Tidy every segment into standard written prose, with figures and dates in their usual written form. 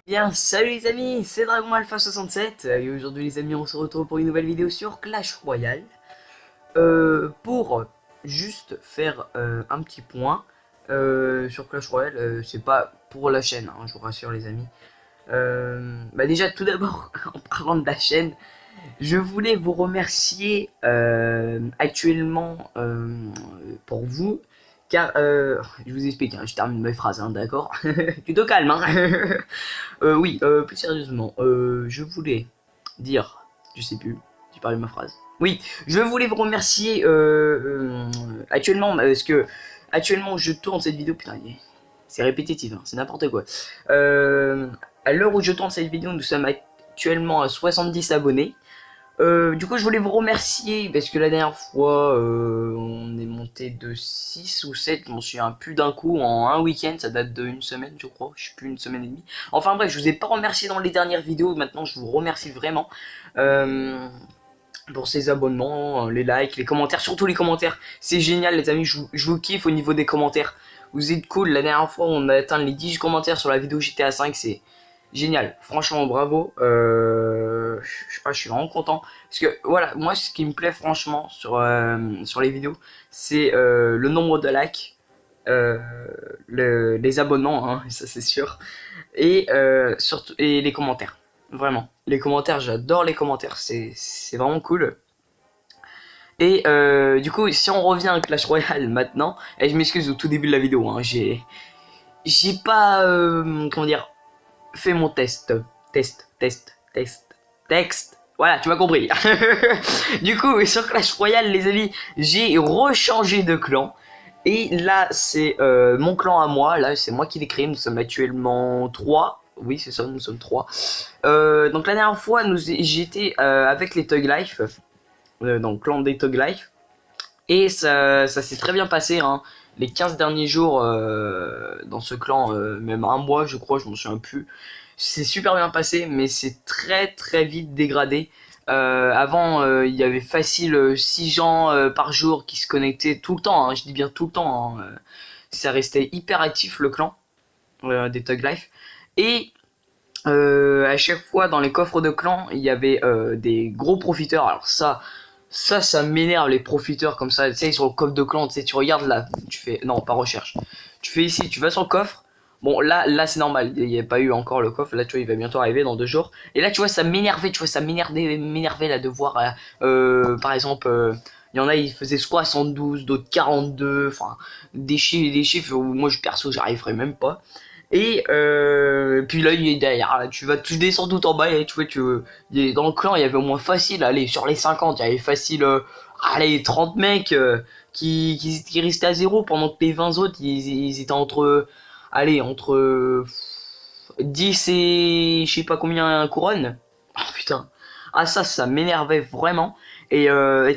Bien, salut les amis, c'est Dragon Alpha 67 et aujourd'hui les amis on se retrouve pour une nouvelle vidéo sur Clash Royale pour juste faire un petit point sur Clash Royale, c'est pas pour la chaîne, hein, je vous rassure les amis. Déjà tout d'abord en parlant de la chaîne, je voulais vous remercier actuellement pour vous. Car, je vous explique, hein, je termine mes phrases, hein, d'accord. Tu te calmes, hein. Oui, plus sérieusement, je voulais dire, je sais plus, j'ai perdu ma phrase. Oui, je voulais vous remercier actuellement, parce que actuellement je tourne cette vidéo, putain, c'est répétitif, hein, c'est n'importe quoi. À l'heure où je tourne cette vidéo, nous sommes actuellement à 70 abonnés. Du coup, je voulais vous remercier parce que la dernière fois, on est monté de 6 ou 7, je m'en souviens plus d'un coup, en un week-end, ça date d'une semaine, je crois, je sais plus, une semaine et demie. Enfin bref, je vous ai pas remercié dans les dernières vidéos, maintenant je vous remercie vraiment pour ces abonnements, les likes, les commentaires, surtout les commentaires. C'est génial, les amis, je vous kiffe au niveau des commentaires. Vous êtes cool, la dernière fois, on a atteint les 10 commentaires sur la vidéo GTA 5, c'est génial, franchement bravo, je sais pas, je suis vraiment content parce que voilà, moi ce qui me plaît franchement sur les vidéos, c'est le nombre de likes, les abonnements, hein, ça c'est sûr, et surtout et les commentaires, vraiment les commentaires, j'adore les commentaires, c'est vraiment cool. Et du coup, si on revient à Clash Royale maintenant, et je m'excuse au tout début de la vidéo, hein, j'ai pas comment dire, fais mon texte. Voilà, tu m'as compris. Du coup, sur Clash Royale, les amis, j'ai rechangé de clan. Et là, c'est mon clan à moi. Là, c'est moi qui l'ai créé. Nous sommes actuellement 3. Oui, c'est ça, nous sommes 3. Donc la dernière fois, j'étais avec les Thug Life. Dans le clan des Thug Life. Et ça s'est très bien passé, hein. Les 15 derniers jours dans ce clan, même un mois je crois, je m'en souviens plus. C'est super bien passé, mais c'est très très vite dégradé. Avant, il y avait facile 6 gens par jour qui se connectaient tout le temps, hein, je dis bien tout le temps. Hein, ça restait hyper actif le clan des Thug Life. Et à chaque fois dans les coffres de clan, il y avait des gros profiteurs. Alors ça m'énerve les profiteurs comme ça. Tu sais, sur le coffre de clan, tu sais, tu regardes là, tu fais, non, pas recherche. Tu fais ici, tu vas sur le coffre. Bon, là c'est normal, il n'y a pas eu encore le coffre. Là, tu vois, il va bientôt arriver dans 2 jours. Et là, tu vois, ça m'énervait, tu vois, ça m'énervait là de voir, par exemple, il y en a, ils faisaient 72, d'autres 42. Enfin, des chiffres où moi, perso, j'arriverais même pas. Et puis là, il est derrière. Là, tu descends tout en bas et tu vois, dans le clan, il y avait au moins facile, allez, sur les 50, il y avait facile, allez, 30 mecs qui restaient à zéro pendant que les 20 autres, ils étaient entre 10 et je sais pas combien couronnes. Oh putain. Ah ça m'énervait vraiment. Et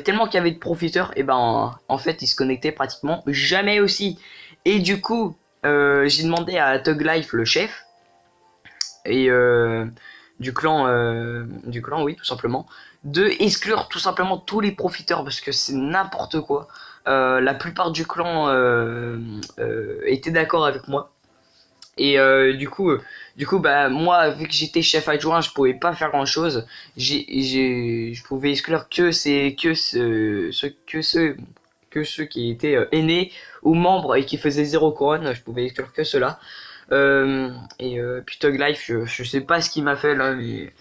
tellement qu'il y avait de profiteurs, et ben en fait ils se connectaient pratiquement jamais aussi. Et du coup, j'ai demandé à Thug Life, le chef, et du clan, oui, tout simplement, de exclure tout simplement tous les profiteurs parce que c'est n'importe quoi. La plupart du clan étaient d'accord avec moi. Et du coup, bah moi, vu que j'étais chef adjoint, je pouvais pas faire grand chose. Je pouvais exclure que ceux qui étaient aînés ou membres et qui faisaient 0 couronne. Je pouvais exclure que ceux-là. Puis Tug Life, je sais pas ce qu'il m'a fait là, mais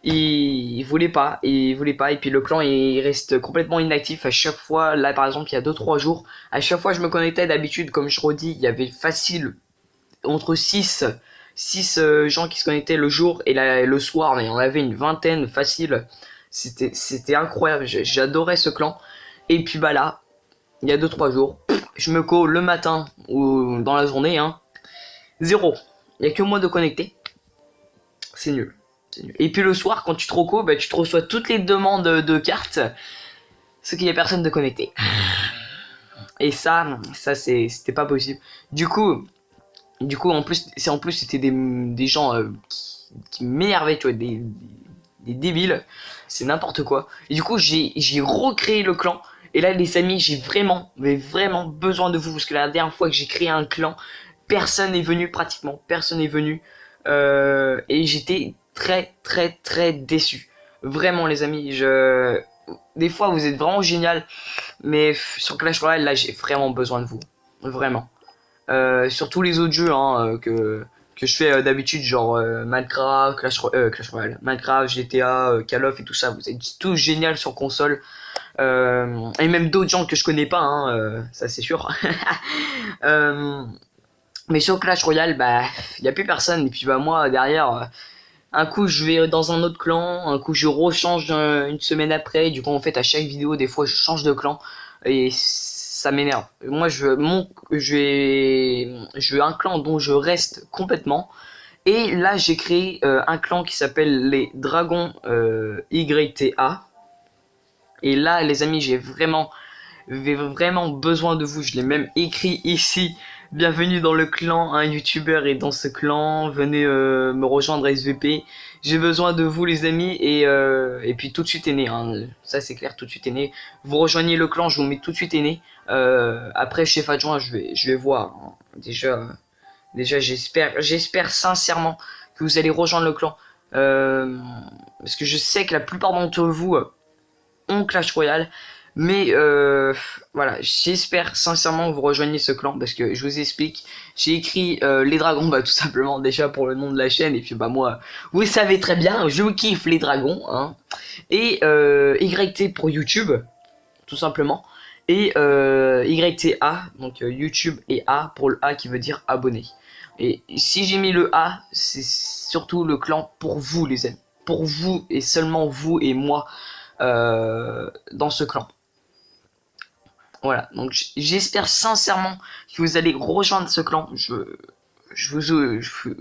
il voulait pas, et puis le clan il reste complètement inactif à chaque fois. Là par exemple, il y a 2 3 jours, à chaque fois je me connectais, d'habitude, comme je redis, il y avait facile entre 6 gens qui se connectaient le jour et le soir, mais on avait une vingtaine facile. C'était incroyable, j'adorais ce clan. Et puis bah là, il y a 2 3 jours, je me call le matin ou dans la journée, hein, zéro. Il y a que moi de connecté. C'est nul. Et puis le soir, quand tu te recos, bah, tu te reçois toutes les demandes de cartes, ce qu'il y a personne de connecté. Et ça c'était pas possible. Du coup, en plus c'était des gens qui m'énervaient, tu vois, des débiles, c'est n'importe quoi. Et du coup, j'ai recréé le clan. Et là, les amis, j'ai vraiment, mais vraiment besoin de vous parce que la dernière fois que j'ai créé un clan, personne n'est venu, pratiquement personne n'est venu. Et j'étais très déçu. Vraiment les amis, des fois vous êtes vraiment génial, mais sur Clash Royale là j'ai vraiment besoin de vous, vraiment. Sur tous les autres jeux hein, que je fais d'habitude, genre Minecraft, Clash Royale, Minecraft, GTA, Call of et tout ça, vous êtes tous génial sur console. Et même d'autres gens que je connais pas, hein, ça c'est sûr. Mais sur Clash Royale, bah, y a plus personne. Et puis bah moi derrière, un coup je vais dans un autre clan, un coup je rechange une semaine après. Du coup en fait à chaque vidéo, des fois je change de clan et ça m'énerve. Moi je veux un clan dont je reste complètement. Et là j'ai créé un clan qui s'appelle les Dragons YTA. Et là les amis j'ai vraiment besoin de vous. Je l'ai même écrit ici. Bienvenue dans le clan, un youtubeur est dans ce clan, venez me rejoindre SVP. J'ai besoin de vous les amis et puis tout de suite est né, hein. Ça c'est clair, tout de suite est né. Vous rejoignez le clan, je vous mets tout de suite est né. Après chef adjoint, je vais voir. Hein. Déjà j'espère sincèrement que vous allez rejoindre le clan. Parce que je sais que la plupart d'entre vous ont Clash Royale. Mais voilà, j'espère sincèrement que vous rejoignez ce clan parce que je vous explique, j'ai écrit les dragons, bah tout simplement déjà pour le nom de la chaîne et puis bah moi, vous savez très bien, je kiffe les dragons, hein. Et YT pour YouTube, tout simplement, et YTA, donc YouTube et A pour le A qui veut dire abonné. Et si j'ai mis le A, c'est surtout le clan pour vous les amis, pour vous et seulement vous et moi dans ce clan. Voilà, donc j'espère sincèrement que vous allez rejoindre ce clan.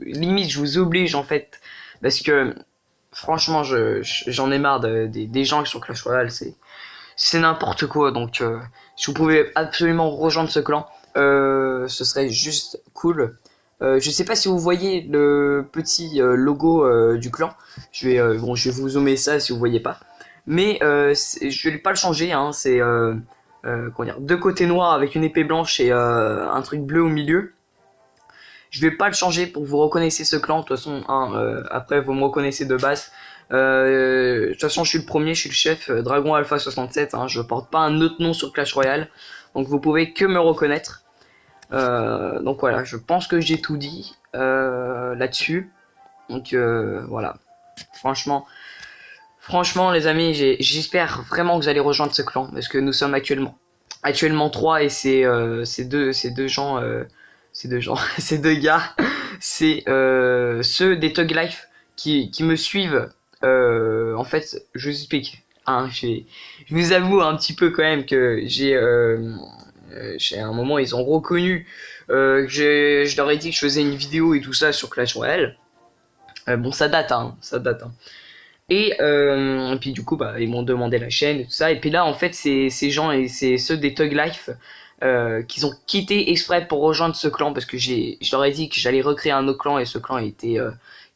Limite, je vous oblige en fait, parce que franchement, j'en ai marre des gens qui sont Clash Royale, c'est n'importe quoi. Donc, si vous pouvez absolument rejoindre ce clan, ce serait juste cool. Je sais pas si vous voyez le petit logo du clan. Je vais vous zoomer ça si vous voyez pas. Mais je vais pas le changer, hein, c'est comment dire, deux côtés noirs avec une épée blanche et un truc bleu au milieu. Je vais pas le changer pour que vous reconnaissiez ce clan. De toute façon, hein, après vous me reconnaissez de base. De toute façon, je suis le premier, je suis le chef, Dragon Alpha 67. Hein, je porte pas un autre nom sur Clash Royale, donc vous pouvez que me reconnaître. Donc voilà, je pense que j'ai tout dit là-dessus. Donc voilà, Franchement les amis, j'espère vraiment que vous allez rejoindre ce clan parce que nous sommes actuellement 3 et ces deux gens ces deux gars, c'est ceux des Thug Life qui me suivent. En fait, je vous explique. Hein, je vous avoue un petit peu quand même que j'ai un moment ils ont reconnu que je leur ai dit que je faisais une vidéo et tout ça sur Clash Royale. Bon ça date hein. Et puis du coup bah ils m'ont demandé la chaîne et tout ça et puis là en fait c'est ces gens et c'est ceux des Thug Life qu'ils ont quitté exprès pour rejoindre ce clan parce que je leur ai dit que j'allais recréer un autre clan et ce clan était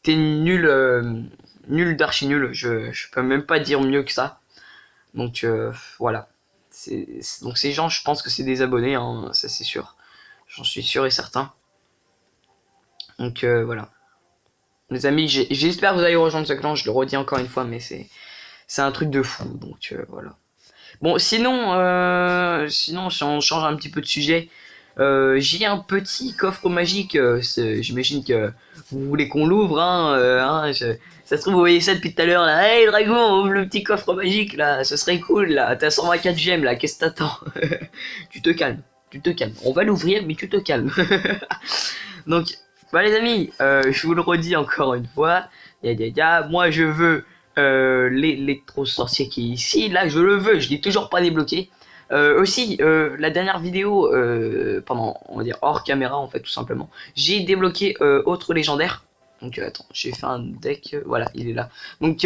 nul nul d'archi nul, je peux même pas dire mieux que ça. Donc voilà, donc ces gens je pense que c'est des abonnés hein, ça c'est sûr, j'en suis sûr et certain. Donc voilà les amis, j'espère que vous allez rejoindre ce clan, je le redis encore une fois, mais c'est un truc de fou, donc voilà. Bon, sinon, si on change un petit peu de sujet, j'ai un petit coffre magique, j'imagine que vous voulez qu'on l'ouvre, hein, ça se trouve, vous voyez ça depuis tout à l'heure, là, hey Dragon, on ouvre le petit coffre magique, là, ce serait cool, là, t'as 124 gemmes, là, qu'est-ce que t'attends? Tu te calmes, on va l'ouvrir, mais tu te calmes. Donc, bah les amis, je vous le redis encore une fois, moi je veux l'électro-sorcier qui est ici, là je le veux, je l'ai toujours pas débloqué. Aussi, la dernière vidéo, pendant, on va dire, hors caméra en fait tout simplement, j'ai débloqué autre légendaire. Donc attends, j'ai fait un deck, voilà, il est là. Donc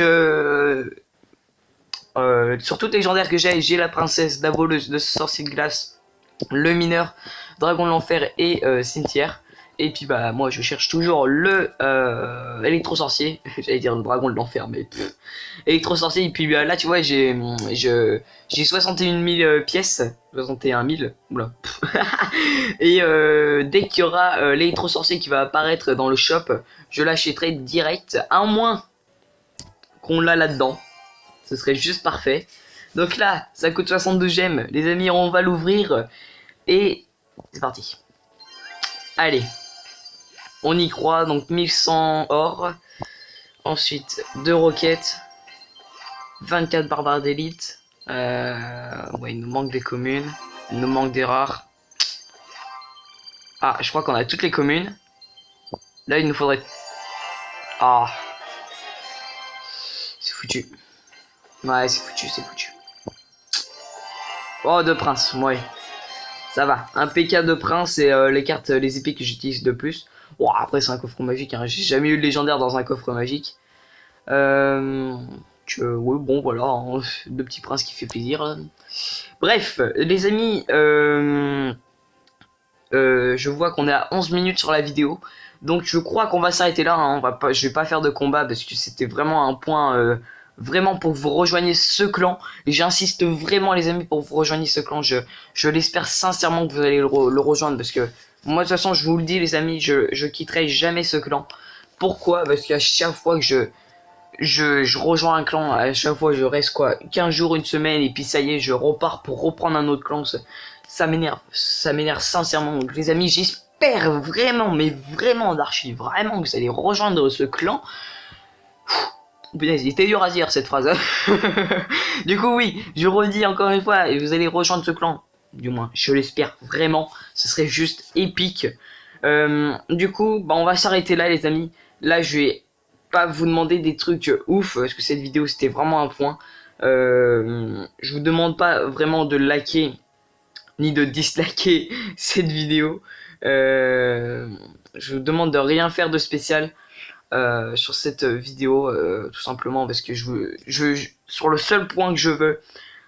sur toutes les légendaires que j'ai la princesse, la voleuse, le sorcier de glace, le mineur, dragon de l'enfer et cimetière. Et puis bah moi je cherche toujours le électro-sorcier. J'allais dire le dragon de l'enfer, mais électro-sorcier. Et puis là tu vois j'ai 61 000 pièces. 61 000. Oula. Et dès qu'il y aura l'électro-sorcier qui va apparaître dans le shop, je l'achèterai direct. À moins qu'on l'a là-dedans. Ce serait juste parfait. Donc là, ça coûte 62 gemmes. Les amis, on va l'ouvrir. Et c'est parti. Allez. On y croit. Donc 1100 or. Ensuite, 2 roquettes. 24 barbares d'élite. Ouais, il nous manque des communes. Il nous manque des rares. Ah, je crois qu'on a toutes les communes. Là, il nous faudrait... Ah. C'est foutu. Ouais, c'est foutu, c'est foutu. Oh, de prince, ouais. Ça va. Un PK de prince et les cartes, les épées que j'utilise de plus. Bon, après, c'est un coffre magique. Hein. J'ai jamais eu de légendaire dans un coffre magique. Ouais, bon, voilà. Hein. Le petit prince qui fait plaisir. Bref, les amis, je vois qu'on est à 11 minutes sur la vidéo. Donc, je crois qu'on va s'arrêter là. Hein. Je vais pas faire de combat parce que c'était vraiment un point... vraiment pour que vous rejoigniez ce clan. Et j'insiste vraiment les amis pour que vous rejoigniez ce clan. Je l'espère sincèrement que vous allez le rejoindre. Parce que moi de toute façon je vous le dis les amis, je quitterai jamais ce clan. Pourquoi? Parce qu'à chaque fois que je rejoins un clan, à chaque fois je reste quoi 15 jours, une semaine. Et puis ça y est, je repars pour reprendre un autre clan. Ça m'énerve sincèrement. Donc les amis, j'espère vraiment, mais vraiment d'archi, vraiment que vous allez rejoindre ce clan. Punaise, il était dur à dire cette phrase. Du coup, oui, je redis encore une fois, et vous allez rejoindre ce clan. Du moins, je l'espère vraiment. Ce serait juste épique. Du coup, bah, on va s'arrêter là, les amis. Là, je vais pas vous demander des trucs ouf, parce que cette vidéo, c'était vraiment un point. Je vous demande pas vraiment de liker, ni de disliker cette vidéo. Je vous demande de rien faire de spécial. Sur cette vidéo tout simplement parce que sur le seul point que je veux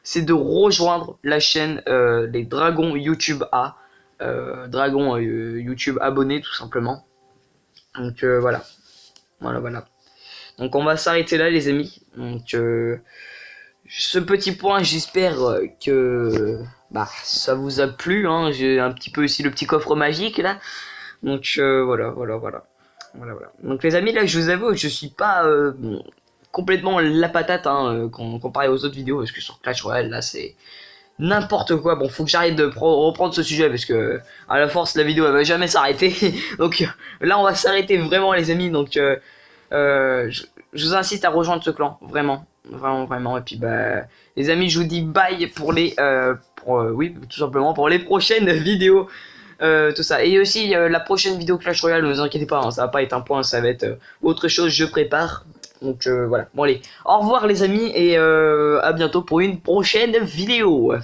c'est de rejoindre la chaîne les dragons YouTube A dragons YouTube abonnés tout simplement. Donc voilà. Donc on va s'arrêter là les amis. Donc ce petit point, j'espère que bah ça vous a plu hein. J'ai un petit peu aussi le petit coffre magique là. Donc voilà. Donc les amis, là je vous avoue que je suis pas complètement la patate hein, comparé aux autres vidéos parce que sur Clash Royale là c'est n'importe quoi. Bon, faut que j'arrête de reprendre ce sujet parce que à la force la vidéo elle va jamais s'arrêter. Donc là on va s'arrêter vraiment les amis. Donc je vous incite à rejoindre ce clan vraiment. Et puis bah les amis, je vous dis bye pour les oui tout simplement pour les prochaines vidéos. Tout ça. Et aussi la prochaine vidéo Clash Royale, ne vous inquiétez pas, hein, ça va pas être un point, ça va être autre chose, je prépare. Donc voilà, bon allez, au revoir les amis et à bientôt pour une prochaine vidéo.